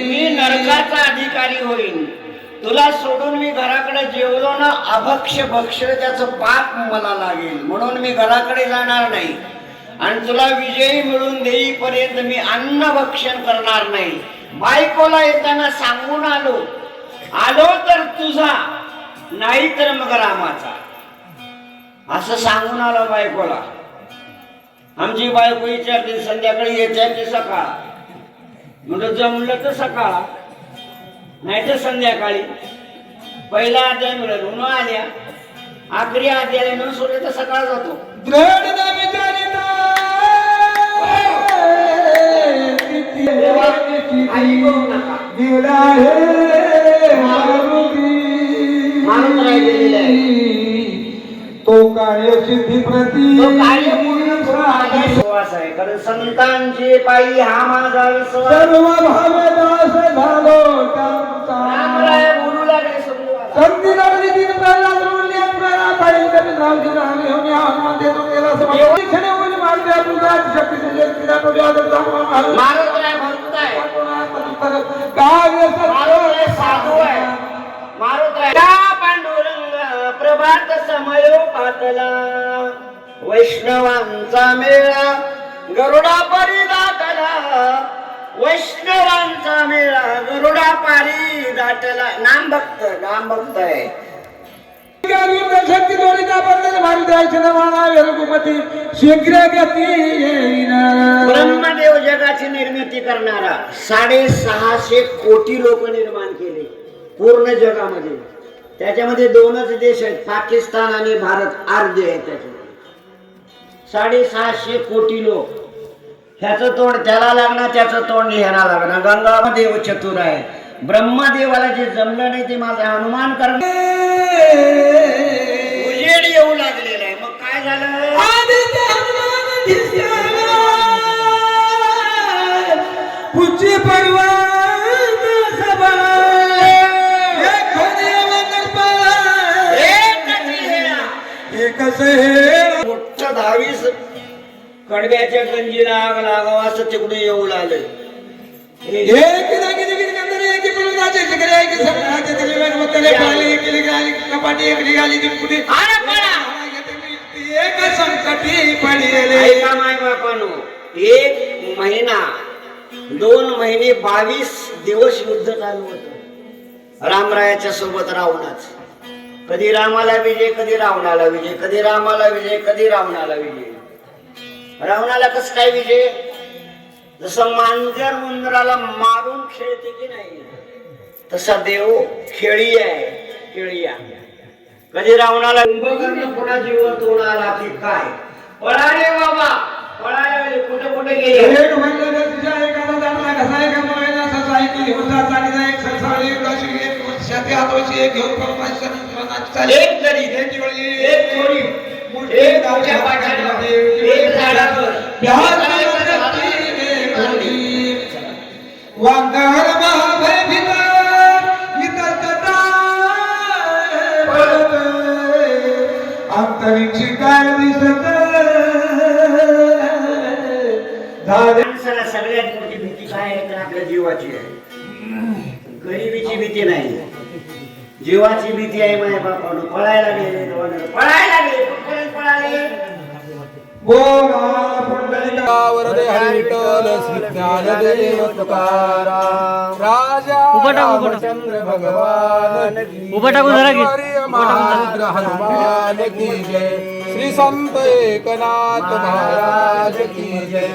मी नरकाचा अधिकारी होईन. तुला सोडून मी घराकडे जेवलो ना अभक्ष भक्ष त्याचं पाप मला लागेल, म्हणून मी घराकडे जाणार नाही. आणि तुला विजयी मिळून देईपर्यंत मी अन्न भक्षण करणार नाही. बायकोला येताना सांगून आलो तर तुझा, नाही तर मग रामाचा, असं सांगून आलो बायकोला. आमची बायको विचारते संध्याकाळी येत्या की सकाळ, म्हणजे जमलं तर सकाळ नाही तर संध्याकाळी. पहिला अध्याय मिळेल उन्हा आल्या, आखरी अध्याय न सोडले तर सकाळ जातो. तो कार्य सिद्धी प्रती विश्वास आहे, कारण संतांचे पायी हा माझा विश्वास. सर्व भावदास झालो रामराय बोलू लागले समजून. संधी लागली तीन प्रल्हाद म्हणले आपल्याला पाहिजे तरी रामजी राम घेऊन या हनुमान देतो गेला समाज क्षण होईल मारते आपल्या शक्ती तुझे तिला तो आदर सांगून मारत नाही भक्त आहे, कार्य मारत साधू आहे, मारत आहे. पांडुरंग प्रभात समयो पातला, वैष्णवांचा मेळा गरुडा पारी दाटला, वैष्णवांचा मेळा गरुडा पारी दाटला. नाम भक्त आहे. शक्ती दोन्ही दाबले मारुती आयचं म्हणा रघुपती शीघ्र गती येईन. ब्रह्मदेव जगाची निर्मिती करणारा 650 कोटी लोक निर्माण केले पूर्ण जगामध्ये. त्याच्यामध्ये 2च देश आहेत, पाकिस्तान आणि भारत, अर्धे आहेत त्याच्यामध्ये. 650 कोटी लोक. ह्याचं तोंड त्याला लागणार, त्याचं तोंड ह्याला लागणार. गंगादेव चतुर आहे. ब्रह्मदेवाला जे जमलं नाही ते माझा हनुमान करणार. उजेड येऊ लागलेला आहे. मग काय झालं? पुच्ची पडवा मोठं 10 कडब्याच्या गंजीला आग लागावं असं तिकडे येऊ लागलं. एक महिना 2 महिने 22 दिवस युद्ध चालू होतं रामरायाच्या सोबत रावणाच. कधी रामाला विजय, कधी रावणाला विजय, कधी रामाला विजय, कधी रावणाला विजय. रावणाला कस काय विजय? जसं मांजर उंदराला मारून खेळते की नाही, तसा देव खेळी आहे, खेळी आहे. कधी रावणाला पुन्हा जीवन तोडाला की काय पळाले बाबा, पळाले. कुठे कुठे गेले? एक जरी एक चोरी, एक गावच्या पाठावर, एक झाडावर वांगार महाभय अंतरिक्षी काय दिसत. माणसाला सगळ्यात मोठी भीती काय आहे तर आपल्या जीवाची आहे. गरिबीची भीती नाही, जीवाची भीती आहे. माझ्या बापानं पळायला गेले, पळायला गेले, कुठपर्यंत पळाले? वरदे हरी विठ्ठल श्री ज्ञानदेव तुकाराम राजा रामचंद्र भगवान हनुमान की जय. श्री संत एकनाथ महाराज की जय.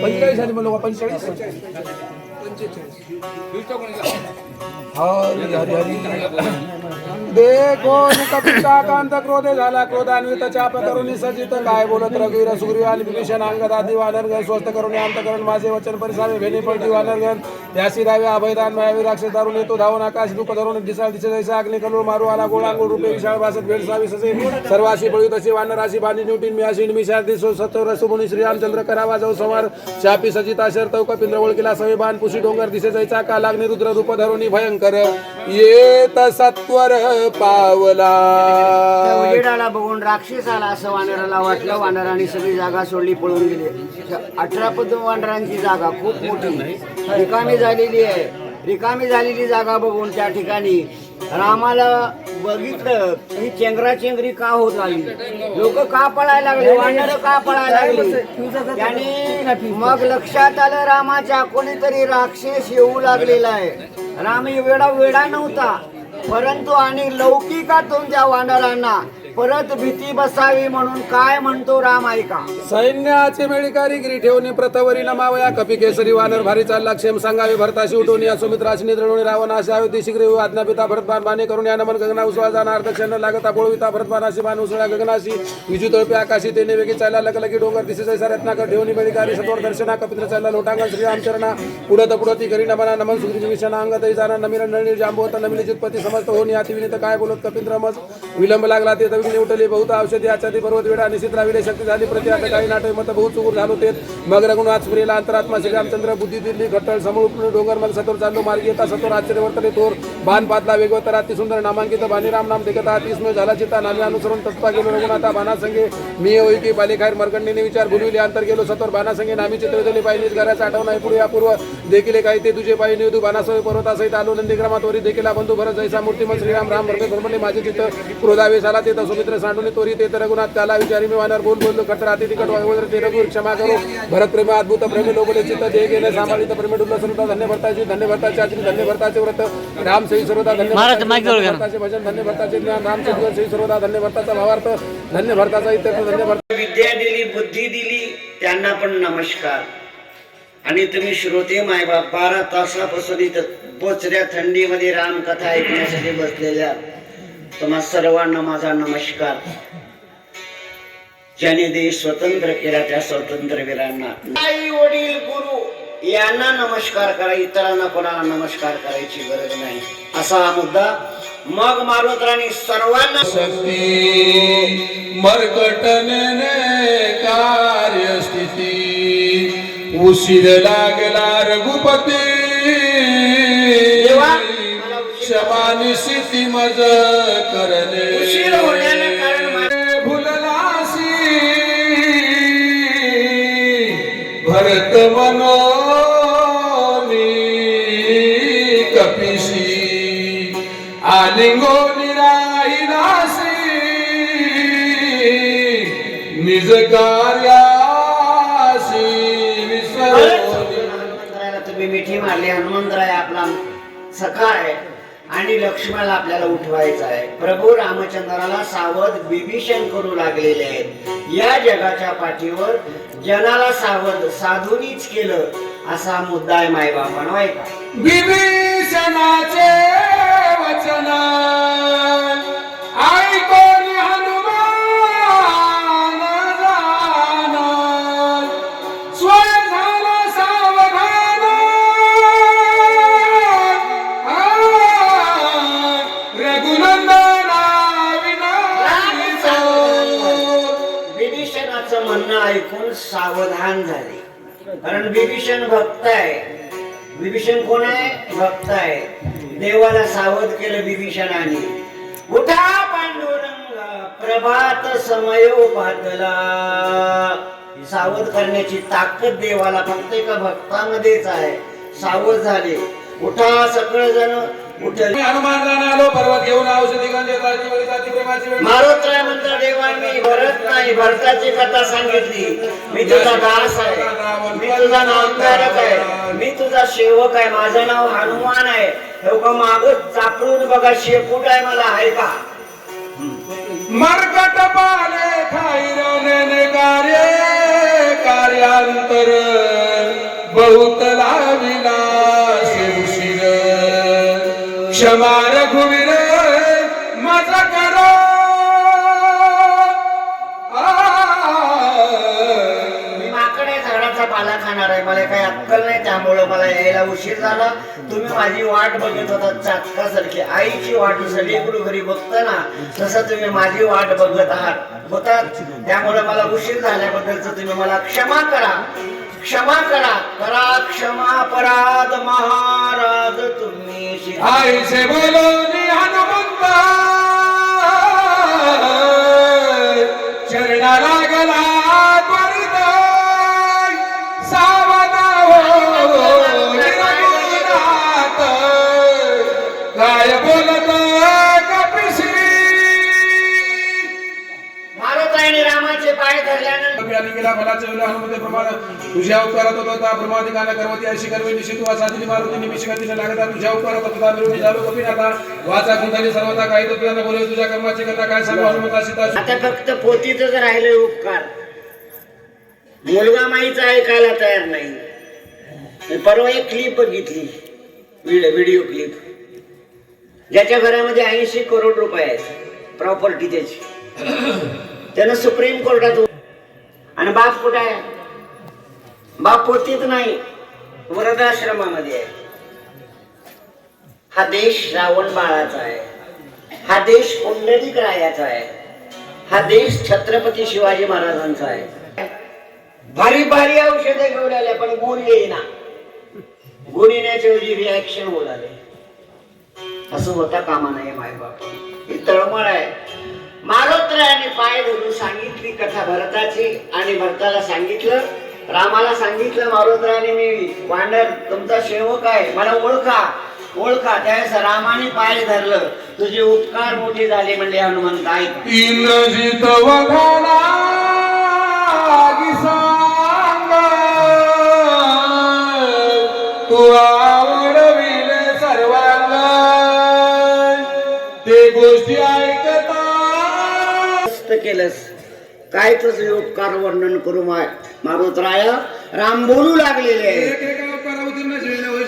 45 झाली म्हणलो. 45 हरी हरी हरी. देखो कपिता कांत क्रोधे झाला, क्रोधान्वित चाप करून सजित काय बोलत रघुवीर सुग्रीव आणि विभीषण अंगदादी वानरगण स्वस्त करून अंतकरण माझे वचन परिसावे भेने पडती वानरगण त्यासी रावे अभयदान मायावी राक्षस दारून येतो धावून आकाश रूप धरून दिसाळ दिसे जैसा अग्नि कलूर मारू आला गोळांगुळ रूपे विशाळ भासत भेडसावी ससे सर्वाशी बळी तशी वानराशी बांधी निवटीन मी अशी निमिषात दिसो सत्वर सुमुनी श्रीरामचंद्र करावा जाऊ संवार शापी सजिता शर तौक पिंद्र ओळखीला सवे बाण पुष दिवशी डोंगर दिसे जायचा का लागणे रुद्र रूप धरुणी भयंकर येत सत्वर पावला. त्या उजेडाला बघून राक्षस आला असं वानराला वाटलं. वानरांनी सगळी जागा सोडली, पळून गेले. 18 वानरांची जागा खूप मोठी रिकामी झालेली आहे. रिकामी झालेली जागा बघून त्या ठिकाणी रामाला बघितलं ही चेंगराचेंगरी का होत आली, लोक का पळायला लागले, वानर का पळायला लागली. त्याने मग लक्षात आलं रामाच्या कोणीतरी राक्षस येऊ लागलेला आहे. राम वेडा नव्हता, परंतु आणि लौकिकातून त्या वानरांना परत भीती बसावी म्हणून काय म्हणतो राम ऐका. सैन्याचे मेळिकारी गिरी ठेवून प्रथवरी नमावया कपी केसरी वानर भारी चालला क्षेम सांगावे भरताशी उठून या सुमित्राशी निद्रवणी रावणाशी आयुती शीघ्र आज्ञापिता भरतबान बाणे करून या नमन गगना उसवा जाणार दक्षिण लागता बोळविता भरतबानाशी बाण उसळ्या गगनाशी विजू तळपे आकाशी तेने वेगी चालला लकलकी डोंगर दिसे जैसा रत्नाकर ठेवून मेळिकारी सत्वर दर्शना कपित्र चालला लोटांगण श्रीरामचरणा पुढती करी नमना नमन सुग्री विषणा अंगतही जाणार नमीन नळी जांबवत नमिनी चितपती समस्त होऊन याती विनित काय बोलत कपिंद्र मज विलंब लागला ते तविनी उठले बहुत औषधी आचादी पर्वत वेळा निश्चित राविले शक्ती झाली प्रति आता काही नाटक मत बहुत चुकूर झालो ते मग रघुनाथ स्प्रेला अंतरात्मा श्रीरामचंद्र बुद्धी दिल्ली घट्टळ समूळ डोंगर मग सतोर चाललो मार्गी येता सतोर आश्चर्यवर्तने थोर बाण पातला वेगवत अति सुंदर नामांकित बाणीराम नाम देखता अतिस्मय झाला चिता नामे अनुसरून तत्पा गेलो रघुनाथा बाणासंगे मी होई की बालेखायर मरकंडीने विचार भुलविले अंतर गेलो सतोर बाणासंगे नामी चित्र दिले पाहिजे घराचा आठवण आहे पुढे यापूर्व देखील काही ते तुझे पाहिजे तू बाणासोय पर्वतासहित आलो नंदीग्रामात वरी देखील बंधू भरत जैसा मूर्तिमत श्रीराम राम भरते भरमले माझे चित्र क्रोधावेश आला ते सुमित्र सांडून तोरी ते रघुनाथ त्याला विचारी मी वानर बोल खटर अति तिकट वगैरे ते रघुवीर क्षमा करो भरत प्रेम अद्भुत प्रेमी लोबले चित्त दे गेले सांभाळित प्रेम डुल्ल सर्वदा धन्य भरताचे आचरी धन्य भरताचे व्रत राम सही सर्वदा धन्य भरताचे भजन धन्य भरताचे ज्ञान राम सही सर्वदा धन्य भरताचा भावार्थ धन्य भरताचा इतर धन्य भरता. विद्या दिली, बुद्धी दिली, त्यांना पण नमस्कार. आणि तुम्ही श्रोते मायबाप 12 तासापासून इथं बोचऱ्या थंडीमध्ये रामकथा ऐकण्यासाठी बसलेल्या तुम्हा सर्वांना माझा नमस्कार. ज्याने देश स्वतंत्र केला त्या स्वतंत्र वीरांना, आई वडील गुरु यांना नमस्कार करा, इतरांना कोणाला नमस्कार करायची गरज नाही, असा हा मुद्दा. मग मारुत्राने सर्वांना मरकटने कार्यस्थिती उशीर लागला रघुपती क्षमानी स्थिती मज करणे उशीर होण्याने कारण भुललासी भरत मनोनी कपिशी आलिंगो निराईनासी निज कार्यासी हनुमंतरायाला तुम्ही मिठी मारली. हनुमंतराय आपला सखा आहे आणि लक्ष्मणाला आपल्याला उठवायचं आहे. प्रभू रामचंद्राला सावध विभीषण करू लागलेले आहेत. या जगाच्या पाठीवर जनाला सावध साधूनीच केलं, असा मुद्दा आहे मायबापांनो ऐका. विभीषणाचे वचन ऐकून हनुमान जाना स्वयं झाला सावधान रघुनंदना विना. विभीषणाचं म्हणणं ऐकून सावधान झाले, कारण विभीषण भक्त आहे. विभीषण कोण आहे? भक्त आहे. देवाला सावध केलं विभीषणाने. उठा पांडुरंग प्रभात समयो पातला. सावध करण्याची ताकद देवाला फक्त एका भक्तामध्येच आहे. सावध झाले, उठा सगळेजण उठले. हनुमान आलो पर्वत घेऊन औषधी गंधेची वेळी जाती प्रेमाची वेळ मारुत्राय मंत्र देवा मी भरत नाही, भरताची कथा सांगितली. मी तुझा दास आहे, मी तुझा नामधारक आहे, मी तुझा सेवक आहे, माझं नाव हनुमान आहे. लोक मागत चापडून बघा शेपूट आहे मला, आहे का? मरकट पाले खाईरने कार्यांतर बहुत लाविला शिर क्षमा रघुवीर माझा करो. मी माकडे झाडाचा पाला खाणार आहे, मला काही अक्कल नाही, त्यामुळं मला यायला उशीर झाला. तुम्ही माझी वाट बघत होता चातकासारखी. आईची वाट सगळीकडे घरी बघता ना, तसं तुम्ही माझी वाट बघत आहात होतात. त्यामुळे मला उशीर झाल्याबद्दलच तुम्ही मला क्षमा करा, क्षमा करा. करा क्षमा अपराध महाराज तुम्ही शिका. आईचे बोलोनी हनुमंत चरणा लागला त्वरित सावधा हो निरगुणात काय बोलत कपिश्री. मारुताईने रामाचे पाय धरल्यानंतर आणि गेला फलाचे वेळा हनुमते प्रमाण तुझ्या अवतारात होता प्रमादिकाने करवती अशी करवे निश्चित वा साधली मारुती निमिषगतीने लागता तुझ्या अवतारात होता निरोगी झालो कपिनाथा वाचा कुंतली सर्वता काही तो तुझ्या बोले तुझ्या कर्माची कथा काय सांगू हनुमता सीता. आता फक्त पोतीतच राहिले उपकार. मुलगा माईचा ऐकायला तयार नाही. मी परवा एक क्लिप बघितली, व्हिडिओ क्लिप, ज्याच्या घरामध्ये 80 करोड रुपये आहेत प्रॉपर्टी त्याची. त्यानं सुप्रीम कोर्टात आणि बाप कुठे आहे? बाप पोतीत नाही, वृद्धाश्रमामध्ये आहे. हा देश रावण बाळाचा आहे, हा देश पुंडलिक रायाचा आहे, हा देश छत्रपती शिवाजी महाराजांचा आहे. भारी भारी औषधे घेऊन आले पण गुण येईना. गुण येण्याच्या ऐवजी रिॲक्शन बोलाले. असं होता कामा नये मायबाप. ही तळमळ आहे. मारुतरायाने पाय धरून सांगितली कथा भरताची आणि भरताला सांगितलं, रामाला सांगितलं मारुतरायाने मी वानर तुमचा सेवक आहे, मला ओळखा ओळखा. त्यावेळेस रामाने पाय धरलं, तुझे उपकार मोठे झाले म्हणले हनुमंत. ऐक इंद्रजित वधाना सांग तू आवडविले सर्वांग ते गोष्टी ऐकता केलंस. काय तुझे उपकार वर्णन करू मारुतराया. राम बोलू लागलेले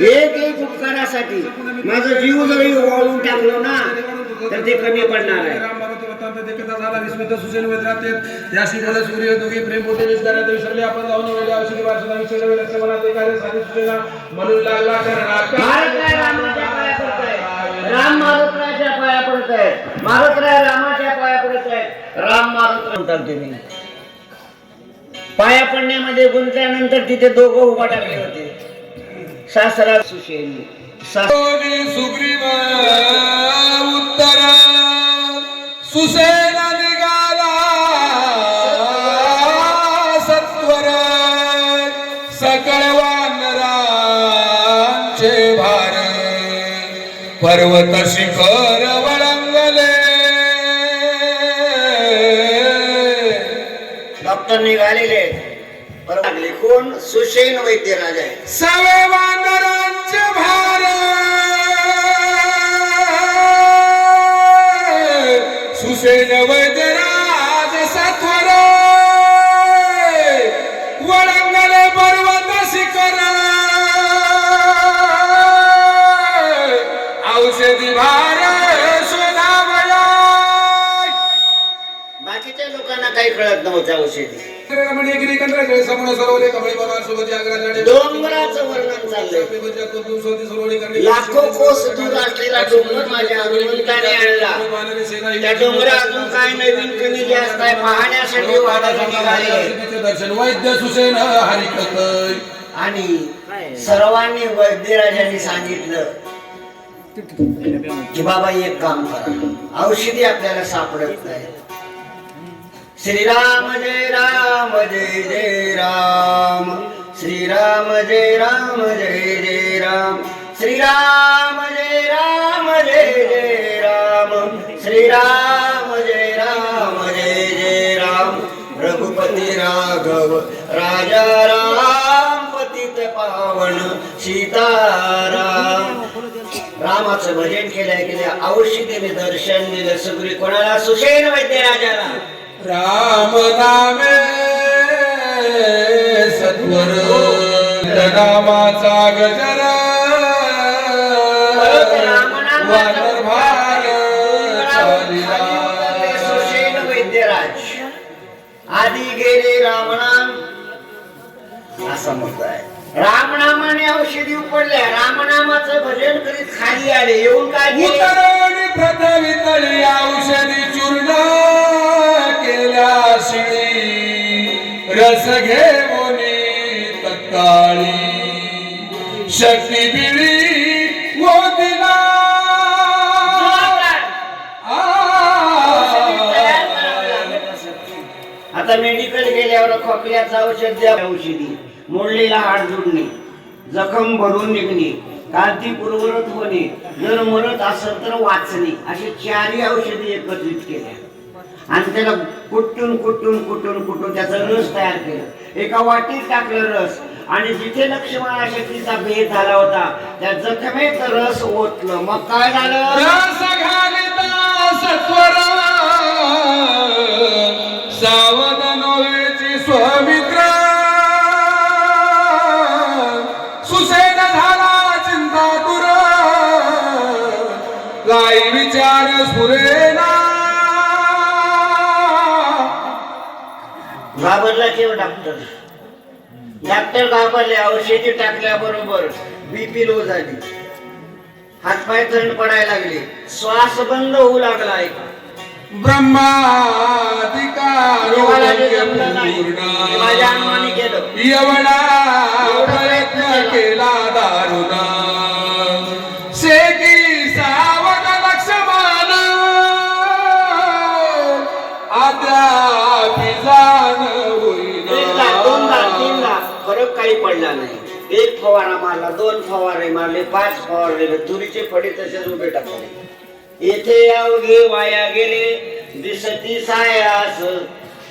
एक एक उपकारासाठी माझं जीव जरी वाळून टाकलो ना तर ते कमी पडणार आहे. राम मारुतरायाच्या पाया पडत आहे, मारुतराय रामाच्या पाया पडत आहे. राम मारुतराय म्हणतात तुम्ही. पाया पडण्यामध्ये गुंतल्यानंतर तिथे दोघं उभा टाकले होते, सासरा सुशेन. सुग्रीव उत्तर सुसेन निघाला सत्वर सकळ वानरांचे भार पर्वत शिखर वळंगले. डॉक्टर निघालेले लागले. कोण? सुशेन वैद्यराज आहे. सवे वानरांचे भार सुसेन वैद्यराज सत्वर वळंगले पर्वत शिखर औषधी भार शोधावया. बाकीच्या लोकांना काही कळत नव्हतं औषधी. डोंगराचं वर्णन चाललंय. लाखो कोस दूर असलेला डोंगर माझ्या हनुमंताने आणला. त्या डोंगरा अजून काय नवीन कमी जास्त आहे पाहण्यासाठी वाढत निघाले. दर्शन वैद्य सुसेन हरिकत. आणि सर्वांनी वैद्यराजांनी सांगितलं की बाबा एक काम करा, औषधी आपल्याला सापडत नाही. श्रीराम जय राम जय जय राम, श्रीराम जय राम जय जय राम, श्रीराम जय राम जय जय राम, श्रीराम जय राम जय जय राम. रघुपती राघव राजा राम पतित पावन सीताराम. रामाचं भजन केल्या औषधीने दर्शन दिलं सुग्री कोणाला? सुसेन वैद्यराजाला. राम नामे सत्वर नामाचा गजर वानर भार चालिला. सुसेन वैद्यराज आधी गेले रामनाम असा मुद्दा आहे. रामनामाने औषधी उपडल्या, रामनामाचं भजन करीत खाली आले. येऊन काय उतरणी पृथ्वी तळी औषधी चूर्ण केल्या शिळी रस घेऊन तत्काळी शक्ती बिळी मोतीला आता मेडिकल गेल्यावर खोकल्याचं औषध द्या, औषधी मोडलेला हाड जोडणे, जखम भरून निघणे, कांती पूर्वरत होणे, जर मरत असेल तर वाचणे, अशी 4 औषधी एकत्रित केल्या आणि त्याला कुटून कुटून कुटून कुटून त्याचा रस तयार केला. एका वाटीत टाकलं रस आणि जिथे लक्ष्मणा शक्तीचा भेद झाला होता त्या जखमेत रस ओतलं. मग काय झालं? रस घालिता सत्वर सावध नव्हेची स्वमित्र सुसेन झाला चिंता दूर काही विचार स्फुरेना. घाबरला केव्हा डॉक्टर? डॉक्टर घाबरले. औषधी टाकल्याबरोबर बीपी लो झाली, हातपाय थंड पडायला लागले, श्वास बंद होऊ लागला. ऐका, ब्रह्माधिकार माझ्या अनुमानी केलं. एवढा प्रयत्न केला दारुणा शेकी सावध लक्ष्मण अद्याप जाण होईना. 1 लाख 2 लाख 3 लाख फरक काही पडला नाही. 1 फवारा मारला, 2 फवारे मारले, 5 फवारले, तुरीचे फडे तसेच उभे टाकले. येथे अवघे वाया गेले दिसती सायास,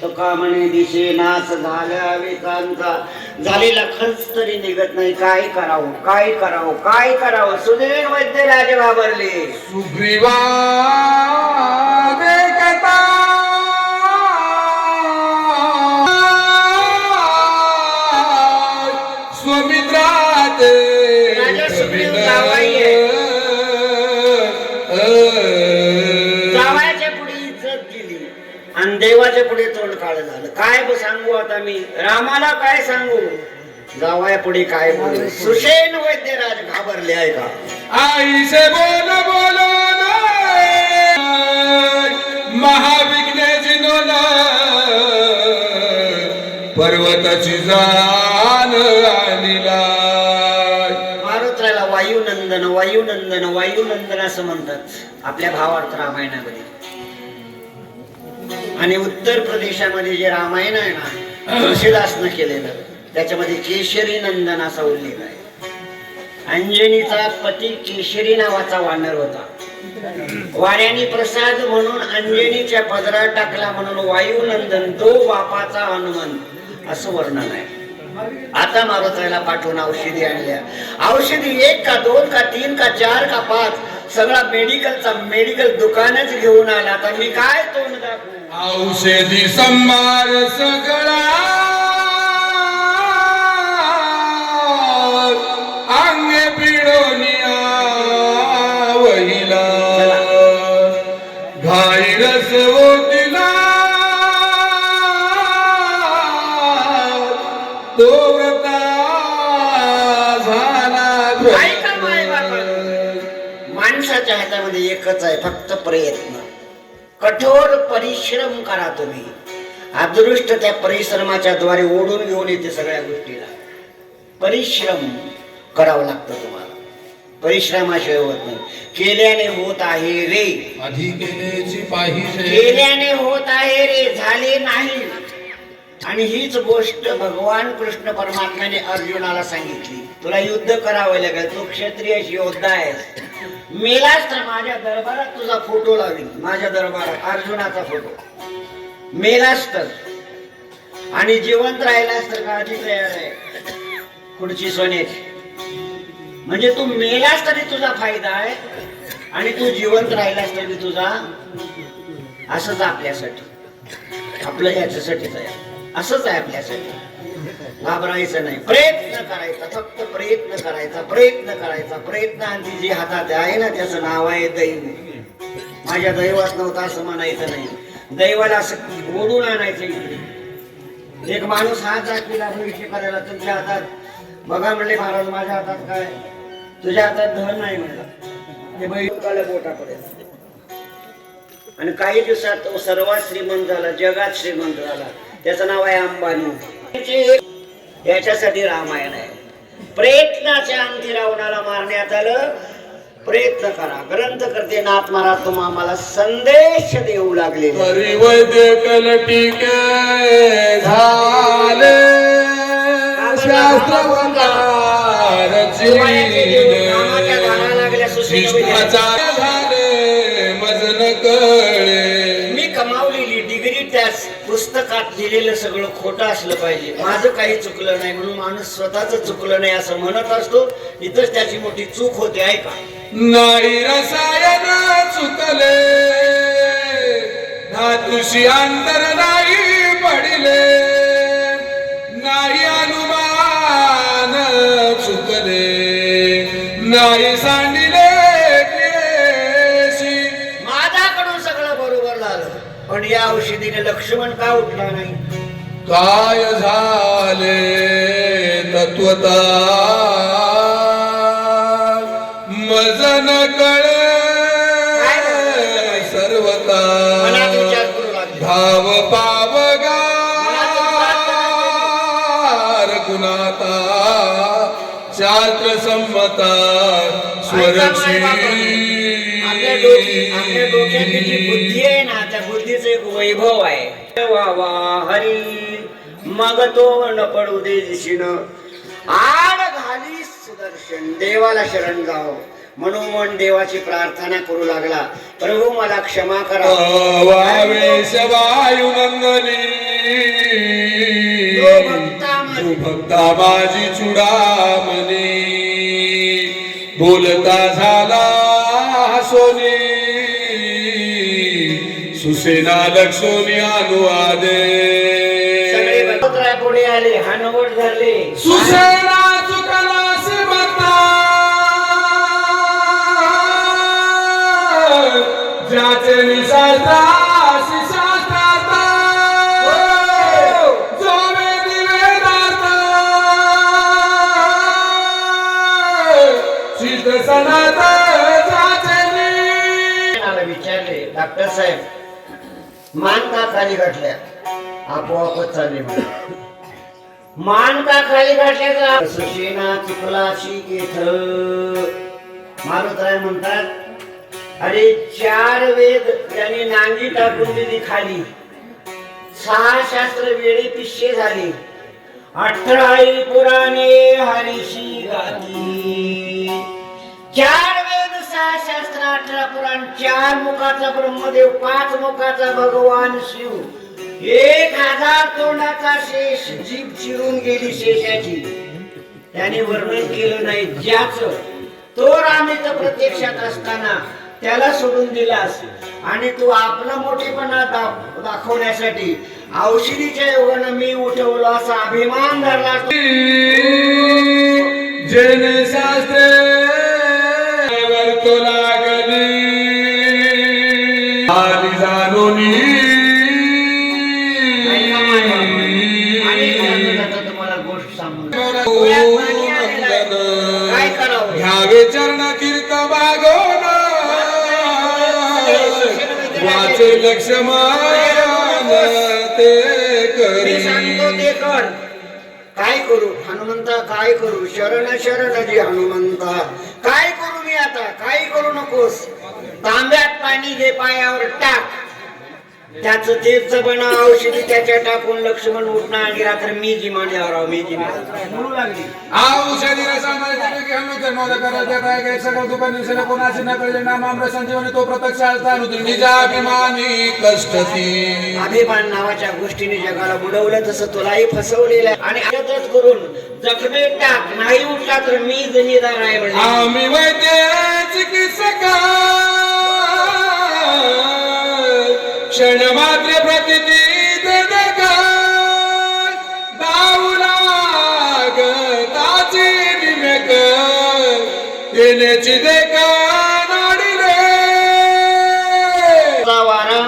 तो का म्हणे दिशे नाश झाल्या वेतांचा, झालेला खर्च तरी निघत नाही. काय करावं, काय करावं, काय करावं? सुधीर वैद्य राजे घाबरले. सुग्रीवा देखता स्वमित्रात राजा सुग्रीव जावई आहे. जावयाच्या पुढे इज्जत गेली आणि देवाच्या पुढे तोंड काळ झालं. काय सांगू आता मी रामाला, काय सांगू? जावया पुढे काय बोलू? सुषेण वैद्यराज घाबरले. आहे का? आई से बोल बोलो महाविघ्ने जिनोन पर्वताची जाण आणिला. मारुत्राला वायुनंदन वायुनंदन वायुनंदन असं म्हणतात आपल्या भावार्थ रामायणामध्ये. आणि उत्तर प्रदेशामध्ये जे रामायण आहे ना, तुळशीदासनं केलेलं, त्याच्यामध्ये केशरी नंदन असा उल्लेख आहे. अंजनीचा पती केशरी नावाचा वानर होता. वाऱ्याने प्रसाद म्हणून अंजनीच्या पदरात टाकला म्हणून वायुनंदन तो बापाचा हनुमान असं वर्णन आहे. आता मारुतीला पाठवून औषधी आणल्या. औषधी 1 का 2 का 3 का 4 का 5 सगळा मेडिकल दुकानच घेऊन आला. आता मी काय तोंड दाखवू? औषधी संभार सगळा अंग पिळोनिया वहिला घाईरस ओतिला तो व्रता झाला. माणसाच्या हातामध्ये एकच आहे, फक्त प्रयत्न. कठोर परिश्रम करा तुम्ही. अदृष्ट त्या परिश्रमाच्या द्वारे ओढून घेऊन येते सगळ्या गोष्टीला. परिश्रम करावं लागतं तुम्हाला, परिश्रमाशिवाय होत नाही. केल्याने होत आहे रे, आधी केल्याची पाहिजे, केल्याने होत आहे रे, झाले नाही. आणि हीच गोष्ट भगवान कृष्ण परमात्म्याने अर्जुनाला सांगितली. तुला युद्ध करावं लागेल, तू क्षत्रिय योद्धा आहेस. मेलास तर माझ्या दरबारात तुझा फोटो लावीन. माझ्या दरबारात अर्जुनाचा फोटो. मेलास तर, आणि जिवंत राहिलास तर काळजी तयार आहे खुर्ची सोन्याची. म्हणजे तू मेलास तरी तुझा फायदा आहे आणि तू जिवंत राहिलास तरी तुझा. असंच आपल्यासाठी, आपलं याच्यासाठीच आहे. असंच आहे आपल्यासाठी. घाबरायचं नाही, प्रयत्न करायचा, फक्त प्रयत्न करायचा, प्रयत्न करायचा, प्रयत्न. आणि जी हातात आहे ना त्याचं नाव आहे दैव. माझ्या दैवात नव्हतं असं म्हणायचं नाही. दैवाला असं ओढून आणायचं इकडे. एक माणूस हात दाखविला भविष्य करायला, तुमच्या हातात बघा म्हणले महाराज माझ्या हातात काय? तुझ्या हातात धन नाही म्हणला. ते बैल बोटाकडे. आणि काही दिवसात तो सर्वात श्रीमंत झाला, जगात श्रीमंत झाला. त्याचं नाव आहे अंबानी. याच्यासाठी रामायण आहे. प्रयत्नाच्या अंती रावणाला मारण्यात आलं. प्रयत्न करा. ग्रंथकर्ते नाथ महाराज तुम्हा आम्हाला संदेश देऊ लागले. वैद्य कलटिके झाले शिष्टाचार झाले मजन कळे. मी कमावलेली डिग्री त्याच पुस्तकात दिलेलं सगळं खोटं असलं पाहिजे. माझं काही चुकलं नाही म्हणून माणूस स्वतःच चुकलं नाही असं म्हणत असतो. इथंच त्याची मोठी चूक होते. ऐका. नाही रसायन चुकले धातुशी अंतर नाही पडिले. नाही अनुमान चुकले नाही सांडिले क्लेशी. माझ्याकडून सगळं बरोबर झालं पण या औषधीने लक्ष्मण का उठला नाही? काय झाले तत्वता मजन कळे सर्वता. मनात विचार करू लागले. धाव पावगार गुणाता शास्त्र संमता स्वरक्षी. आपल्या डोक्याची जी बुद्धी आहे ना त्या बुद्धीचं एक वैभव आहे. वा वा हरी मग तो न पडू दे दिशीन आड घाली सुदर्शन. देवाला शरण जाव म्हणून देवाची प्रार्थना करू लागला. प्रभू मला क्षमा करा. वावेश वायू नंदनी तू भक्ता माझी चुडामणी. बोलता झाला सोनी सुसेना लक्ष्मी अनुवादे. सगळे बरोबर पुढे आले. हानवट धरले. सुसेना चुकला बघता ज्याचे निशाचा शिशाचा जो वेदिवेदाता सिद्ध सनात ज्याचे विचारले डॉक्टर साहेब मान का खाली घातल्या? आपोआपच चालले मला. मान का खाली घातल्याचा सुशेना चुकलाशी येथ. मारुतराय म्हणतात अरे 4 वेद त्यांनी नांगी टाकून दिली खाली. 6 शास्त्र वेळी पिशे झाले. 18 पुराणे हरीशी गाती. 4 वेद 6 शास्त्र 18 पुराण 4 मुखाचा ब्रह्मदेव 5 मुखाचा भगवान शिव 1000 तोंडाचा शेष. जीभ चिरून गेली शेषाची. त्याने वर्णन केलं नाही ज्याचं. तो राम इथं प्रत्यक्षात असताना त्याला सोडून दिलास आणि तू आपला मोठेपणा दाखवण्यासाठी औषधीच्या योगानं मी उठवलो असा अभिमान धरला. जन शास्त्र तो लागली आली जाणूनी. तुम्हाला गोष्ट सांगून काय करावं ह्यावे चरण कीर्त मागोन वाचे लक्ष्मण ते करी. सांगतो ते कर. काय करू हनुमंता काय करू? शरण शरण जी हनुमंता. काय करू मी आता? काही करू नकोस. तांब्यात पाणी घे पायावर टाक. त्याच तीर्थ बना औषधी त्याच्या टाकून लक्ष्मण उठणार गेला तर मी जी मांडल्यावर मी जी म्हणू लागली. औषधी कोणाची नकळले नामामृत संजीवनी तो प्रत्यक्ष निजाभिमानी कष्टती. अभिमान नावाच्या गोष्टीने जगाला बुडवलं तसं तुलाही फसवलेलं आहे. आणि आदतच करून जखमे टाक. नाही उठला तर मी जमीदार आहे म्हणजे. आम्ही वैद्य चिकित्सका क्षण मात्र प्रतिती देदका. बाऊलाग ताची निमेक येण्याची देका नाडिले. वारा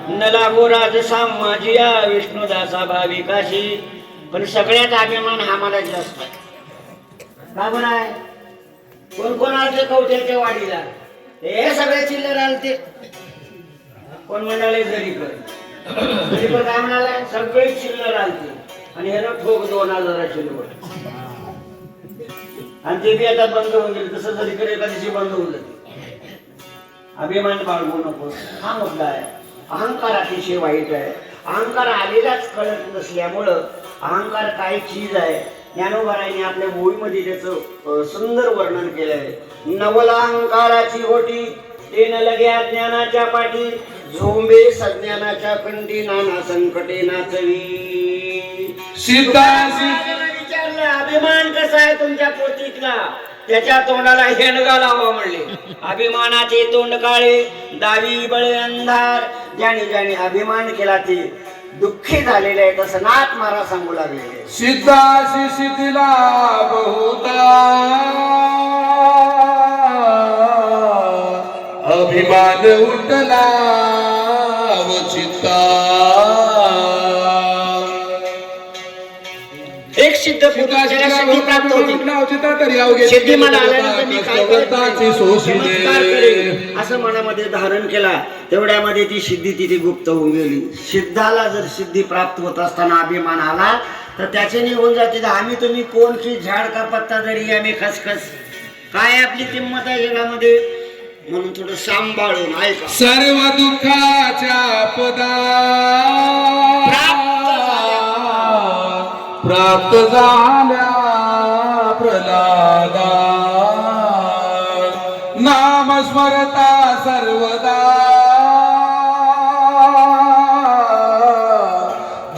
न लागो राजसा माझिया विष्णुदासा भाविकाशी. पण सगळ्यात अभिमान हा मला जास्त आहे. का बरं आहे? कोण कोण आलते कवठ्याच्या वाडीला? हे सगळे चिल्लर आलते. कोण म्हणाले जरीकर काय म्हणाले? सगळे चिल्लर आलते आणि ह्यानं ठोक 2000ची नोट. आणि ते बी आता बंद होऊन गेले. तसं जरी कडे एखाद्याशी बंद होऊन जाते. अभिमान बाळगू नको हा मुद्दा आहे. अहंकार अतिशय वाईट आहे. अहंकार आलेलाच कळत नसल्यामुळं अहंकार काय चीज आहे ज्ञानोबारायांनी आपल्या ओळीमध्ये त्याचं सुंदर वर्णन केलं आहे. नवला अहंकाराची गोटी ते न लगे अज्ञानाच्या पाठी झोंबे सज्ञानाच्या कंठी नाना संकटे नाचवी. विचारलं अभिमान कसा आहे तुमच्या पोतीतला? त्याच्या तोंडाला हेणगा लावा म्हणले. अभिमानाचे तोंड काळे दावी बळे अंधार. ज्याने ज्याने अभिमान केला ते दुःखी झालेले आहे तसं नाथ महाराज सांगू लागलेले. सिद्धाशी शिथिला बहुता अभिमान उठला वचिता. एक सिद्ध पुरुषाला सिद्धी प्राप्त होती. सिद्धी मला आल्यानंतर मी काय चमत्कार करेन असं मनामध्ये धारण केला. तेवढ्यामध्ये ती सिद्धी तिथे गुप्त होऊन गेली. सिद्धाला जर सिद्धी प्राप्त होत असताना अभिमान आला तर त्याचे निघून जाते. आम्ही तुम्ही कोणची झाड का पत्ता जरी आम्ही खसखस. काय आपली किंमत आहे जगामध्ये म्हणून थोडं सांभाळून ऐका. सर्व दुःखाच्या पदा प्राप्त झाल्या प्रल्हादा. नाम स्मरता सर्वदा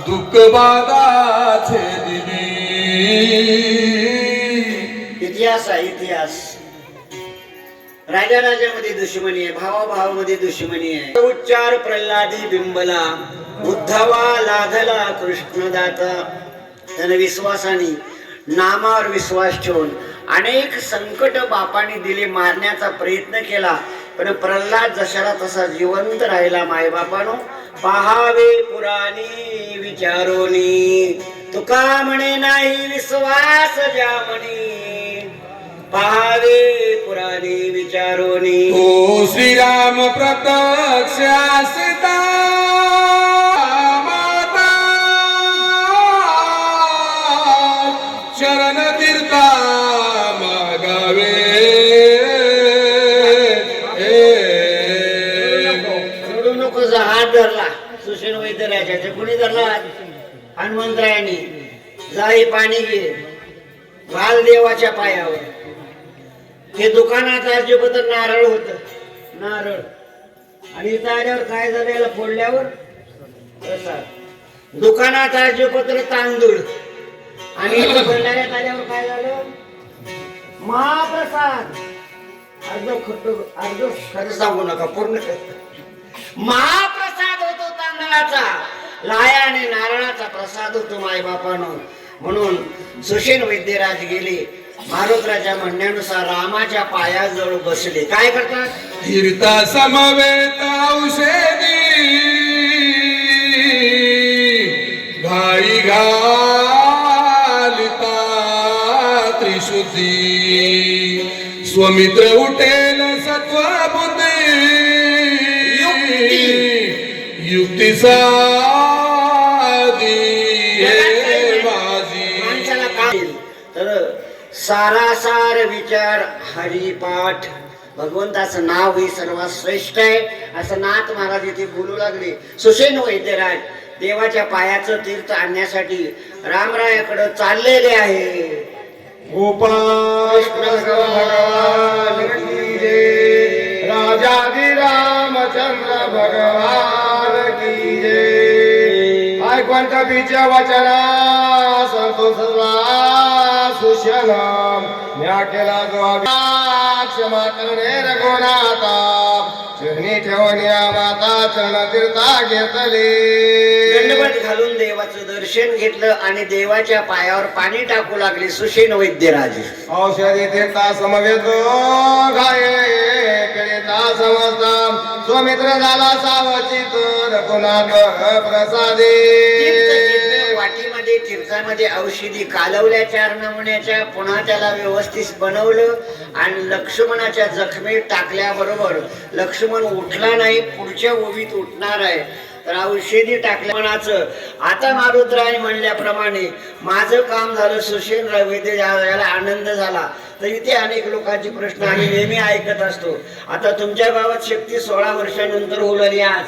दुःख बाधाचे दिली. इतिहास आहे इतिहास. राजा राजामध्ये दुश्मनी आहे. भावाभावामध्ये दुश्मनी आहे. उच्चार प्रल्हादी बिंबला उद्धवा लाधला कृष्णदाता. त्याने विश्वासाने नामावर विश्वास ठेवून अनेक संकट बापाने दिले. मारण्याचा प्रयत्न केला पण प्रल्हाद जशाला तसा जिवंत राहिला. मायबापानो पहावे पुराणी विचारोनी. तुका म्हणे नाही विश्वास ज्या म्हणे पहावे पुराणी विचारोनी. ओ श्रीराम प्रत्यक्ष सीता शरण तीर्था मागावे. सोडू नको. हात धरला सुषेण वैद्यराजाच्या. कुणी धरला? हनुमंतरायांनी. जाई पाणी घे घाल देवाच्या पायावर. हे दुकानात राज्यपत्र नारळ होत. नारळ आणि इथं आल्यावर काय झालं? याला फोडल्यावर प्रसाद. दुकानात राज्यपत्र तांदूळ आणि भंडाऱ्यात आल्यावर काय झालं? महाप्रसाद. अर्ध खरं सांगू नका पूर्ण महाप्रसाद होतो तांदळाचा. लाया आणि नारळाचा प्रसाद होतो मायबापानो. म्हणून सुषेण वैद्यराज गेले. मारुतराच्या म्हणण्यानुसार रामाच्या पायाजवळ बसले. काय करतात? तीर्था समवेत औषधी घाई घालिता त्रिशुद्धी. स्वमित्र उठेल सत्व बुद्धी युक्ती साधी माणसाला काय तर सारासार विचार हरिपाठ. भगवंताचं नाव हे सर्वात श्रेष्ठ आहे असं नाथ महाराज इथे बोलू लागले. सुषेण वैद्यराज देवाच्या पायाचं तीर्थ आणण्यासाठी रामरायाकडे चाललेले आहे. गोपाल भगवान की जय. राजाधी रामचंद्र भगवान की जय. ऐकून कवीच्या वचना संतोष सुशलम म्या केला जो क्षमा करणे रघुनाथा. चरणी ठेवून या माता चरण तीर्था घेतली. दंडवत घालून देवाचं दर्शन घेतलं आणि देवाच्या पायावर पाणी टाकू लागले सुषेण वैद्यराजे. औषधी तीर्था समवेत घायता समजता. स्वमित्र झाला सावचित रघुनाथ प्रसादे. वाटीमध्ये तीर्थामध्ये औषधी कालवल्या 4 नमुन्याच्या. पुन्हा त्याला व्यवस्थित बनवलं आणि लक्ष्मणाच्या जखमेत टाकल्याबरोबर लक्ष्मण उठला नाही. पुढच्या ओवीत उठणार आहे. तर औषधी टाकल्या मनाचं. आता मारुतराय म्हणल्याप्रमाणे माझं काम झालं, सुशीलराव वैद्य याला आनंद झाला. तर इथे अनेक लोकांचे प्रश्न आम्ही नेहमी ऐकत असतो. आता तुमच्या गावात शक्ती 16 वर्षानंतर होईल आज,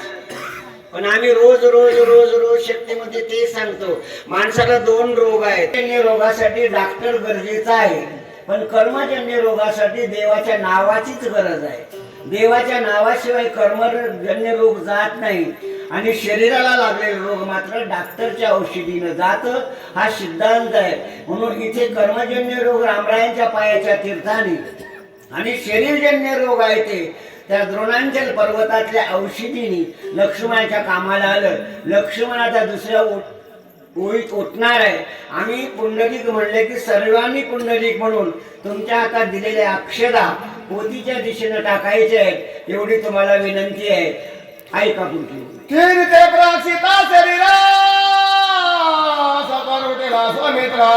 पण आम्ही रोज रोज रोज रोज शक्तीमध्ये ते सांगतो. माणसाला 2 रोग आहेत. कर्मजन्य रोगासाठी डॉक्टर गरजेचा आहे, पण कर्मजन्य रोगासाठी देवाच्या नावाचीच गरज आहे. देवाच्या नावाशिवाय कर्मजन्य रोग जात नाही. आणि शरीराला लागलेले रोग मात्र डॉक्टरच्या औषधीनं जात, हा सिद्धांत आहे. म्हणून इथे कर्मजन्य रोग रामरायांच्या पायाच्या तीर्थाने आणि शरीरजन्य रोग आहे ते त्या द्रोणांचल पर्वतातल्या औषधीने लक्ष्मणाच्या कामाला आलं. लक्ष्मण आता दुसऱ्या ओळीत उठणार आहे. आम्ही पुंडलिक म्हणले की सर्वांनी पुंडलिक म्हणून तुमच्या हातात दिलेल्या अक्षदा पोतीच्या दिशेनं टाकायचे आहेत, एवढी तुम्हाला विनंती आहे. ऐका पुढची. कीर्ते प्रासिता शरीरा सकल उठेला स्वमित्रा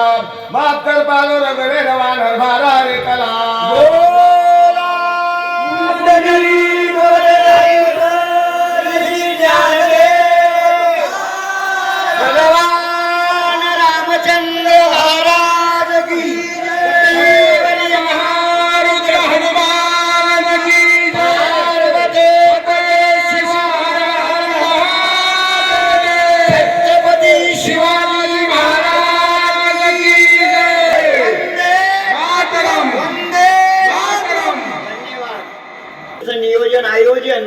बाप कर पालो रगवे रवान भारा रे कला बोला भगवान रामचंद्र महाराज की जय. महारुद्र हनुमान की पार्वती छत्रपती शिवाजी महाराज की जय. मातरम वंदे मातरम. धन्यवाद. नियोजन आयोजन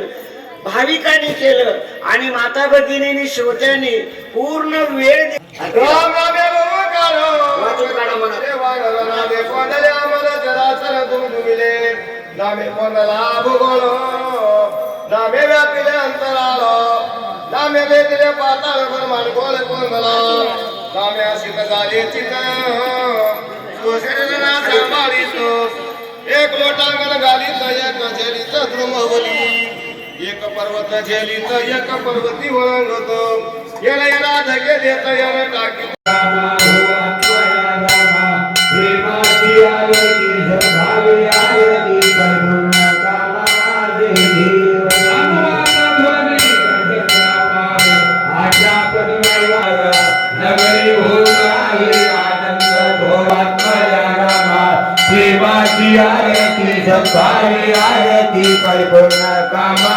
भाविकांनी केलं आणि माता भगिनींनी श्रोत्यांनी पूर्ण वेळ राम रामे बोकारो वाचून काढा म्हणा. देवाला नामे कोंडले आम्हाला चराचर दुमदुमिले नामे कोंडला भूगोल नामे व्यापिले अंतराला नामे वेदिले पाताळ ब्रह्मांड गोल कोंडला नामे असित झाले चित सुशरीरना सांभाळीतो एक लोटांगण घालीत एक झेलीत द्रुमवली एक पर्वत झेलीत एक पर्वती वळंगतो येणं येणा धके देत येणं टाकी शिवाची आरती सकाळी आरती परिपूर्ण कामा